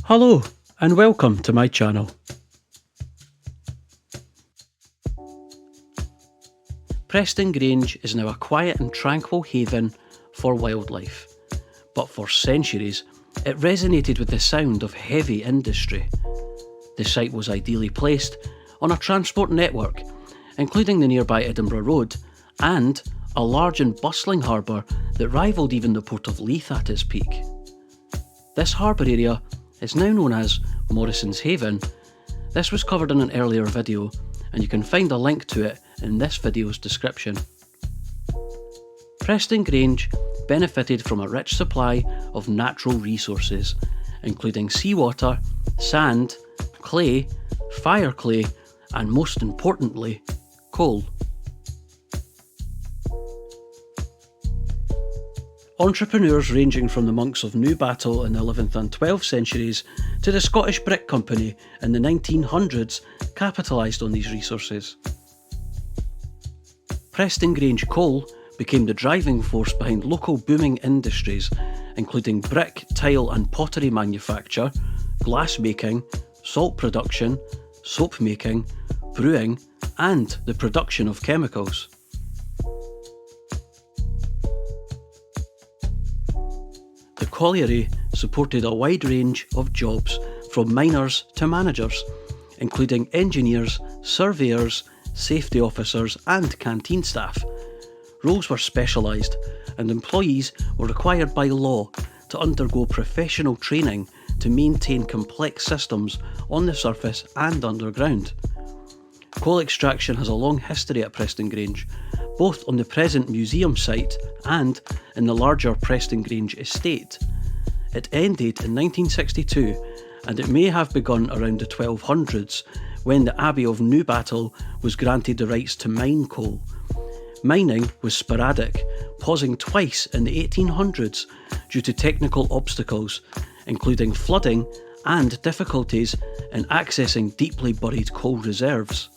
Hello and welcome to my channel. Prestongrange is now a quiet and tranquil haven for wildlife, but for centuries it resonated with the sound of heavy industry. The site was ideally placed on a transport network, including the nearby Edinburgh Road and a large and bustling harbour that rivalled even the port of Leith at its peak. This harbour area is now known as Morrison's Haven. This was covered in an earlier video and you can find a link to it in this video's description. Prestongrange benefited from a rich supply of natural resources, including seawater, sand, clay, fire clay, and most importantly, coal. Entrepreneurs ranging from the monks of Newbattle in the 11th and 12th centuries to the Scottish Brick Company in the 1900s capitalised on these resources. Prestongrange coal became the driving force behind local booming industries, including brick, tile and pottery manufacture, glass making, salt production, soap making, brewing and the production of chemicals. The colliery supported a wide range of jobs from miners to managers, including engineers, surveyors, safety officers and canteen staff. Roles were specialised and employees were required by law to undergo professional training to maintain complex systems on the surface and underground. Coal extraction has a long history at Prestongrange, both on the present museum site and in the larger Prestongrange estate. It ended in 1962 and it may have begun around the 1200s when the Abbey of Newbattle was granted the rights to mine coal. Mining was sporadic, pausing twice in the 1800s due to technical obstacles, including flooding and difficulties in accessing deeply buried coal reserves.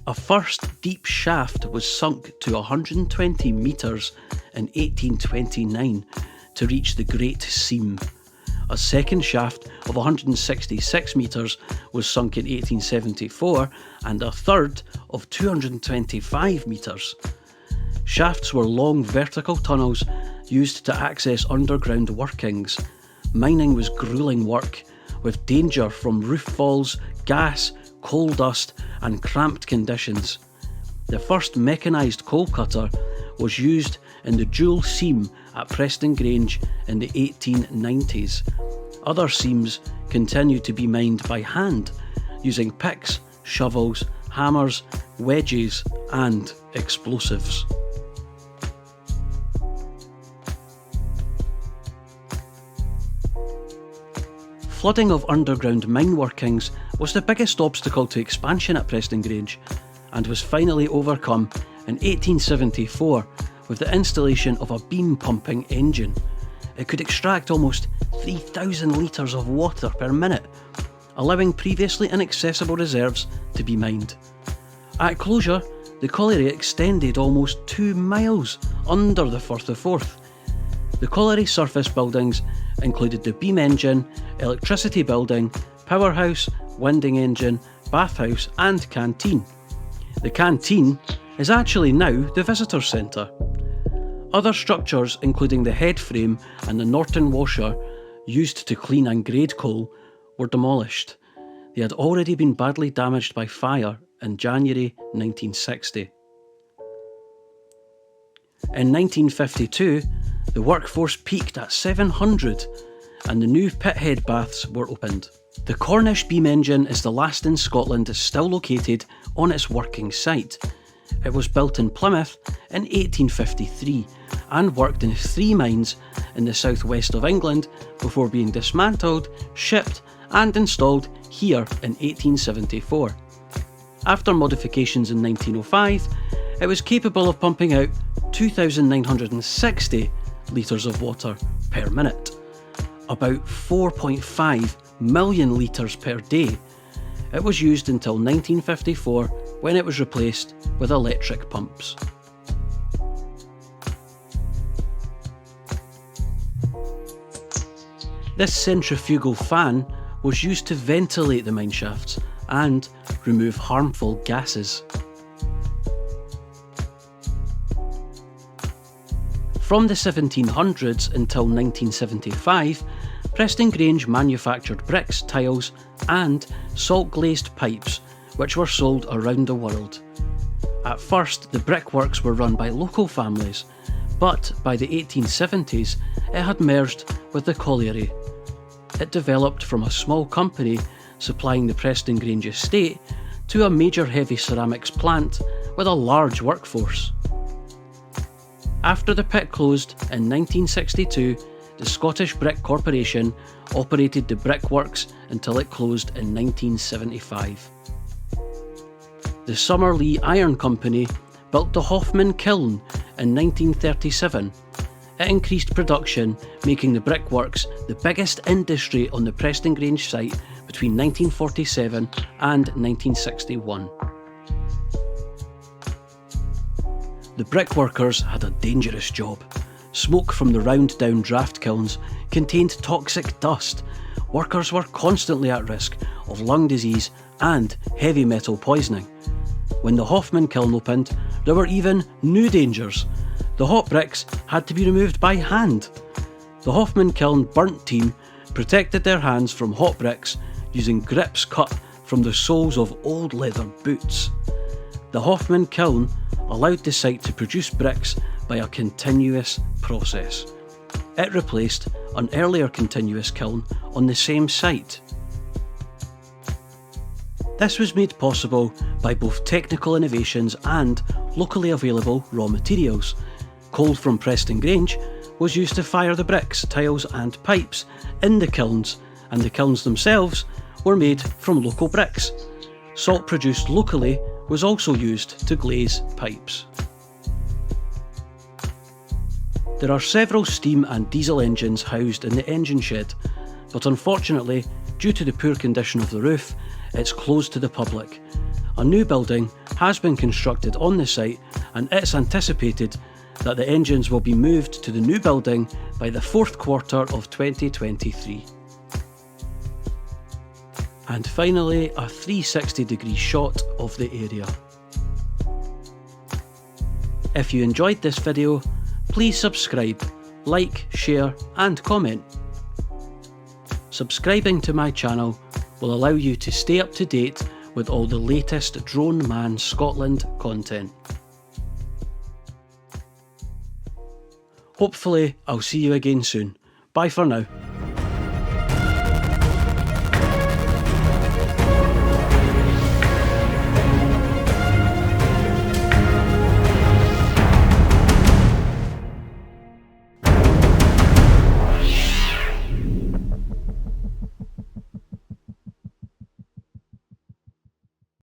A first deep shaft was sunk to 120 metres in 1829 to reach the Great Seam. A second shaft of 166 metres was sunk in 1874 and a third of 225 metres. Shafts were long vertical tunnels used to access underground workings. Mining was gruelling work, with danger from roof falls, gas, coal dust and cramped conditions. The first mechanised coal cutter was used in the dual seam at Prestongrange in the 1890s. Other seams continued to be mined by hand, using picks, shovels, hammers, wedges and explosives. Flooding of underground mine workings was the biggest obstacle to expansion at Prestongrange and was finally overcome in 1874 with the installation of a beam pumping engine. It could extract almost 3,000 litres of water per minute, allowing previously inaccessible reserves to be mined. At closure, the colliery extended almost 2 miles under the Firth of Forth. The colliery surface buildings included the beam engine, electricity building, powerhouse, winding engine, bathhouse and canteen. The canteen is actually now the visitor centre. Other structures, including the head frame and the Norton washer used to clean and grade coal, were demolished. They had already been badly damaged by fire in January 1960. In 1952, the workforce peaked at 700 and the new pithead baths were opened. The Cornish beam engine is the last in Scotland still located on its working site. It was built in Plymouth in 1853 and worked in 3 mines in the southwest of England before being dismantled, shipped and installed here in 1874. After modifications in 1905, it was capable of pumping out 2,960 litres of water per minute, about 4.5 million litres per day. It was used until 1954 when it was replaced with electric pumps. This centrifugal fan was used to ventilate the mineshafts and remove harmful gases. From the 1700s until 1975, Prestongrange manufactured bricks, tiles and salt-glazed pipes which were sold around the world. At first, the Brickworks were run by local families, but by the 1870s it had merged with the Colliery. It developed from a small company supplying the Prestongrange estate to a major heavy ceramics plant with a large workforce. After the pit closed in 1962, the Scottish Brick Corporation operated the Brickworks until it closed in 1975. The Summerlee Iron Company built the Hoffman Kiln in 1937. It increased production, making the Brickworks the biggest industry on the Prestongrange site between 1947 and 1961. The brickworkers had a dangerous job. Smoke from the round-down draft kilns contained toxic dust. Workers were constantly at risk of lung disease and heavy metal poisoning. When the Hoffman Kiln opened, there were even new dangers. The hot bricks had to be removed by hand. The Hoffman Kiln burnt team protected their hands from hot bricks using grips cut from the soles of old leather boots. The Hoffman Kiln allowed the site to produce bricks by a continuous process. It replaced an earlier continuous kiln on the same site. This was made possible by both technical innovations and locally available raw materials. Coal from Prestongrange was used to fire the bricks, tiles and pipes in the kilns, and the kilns themselves were made from local bricks. Salt produced locally was also used to glaze pipes. There are several steam and diesel engines housed in the engine shed, but unfortunately, due to the poor condition of the roof, it's closed to the public. A new building has been constructed on the site, and it's anticipated that the engines will be moved to the new building by the fourth quarter of 2023. And finally, a 360-degree shot of the area. If you enjoyed this video, please subscribe, like, share and comment. Subscribing to my channel will allow you to stay up to date with all the latest Drone Man Scotland content. Hopefully, I'll see you again soon. Bye for now.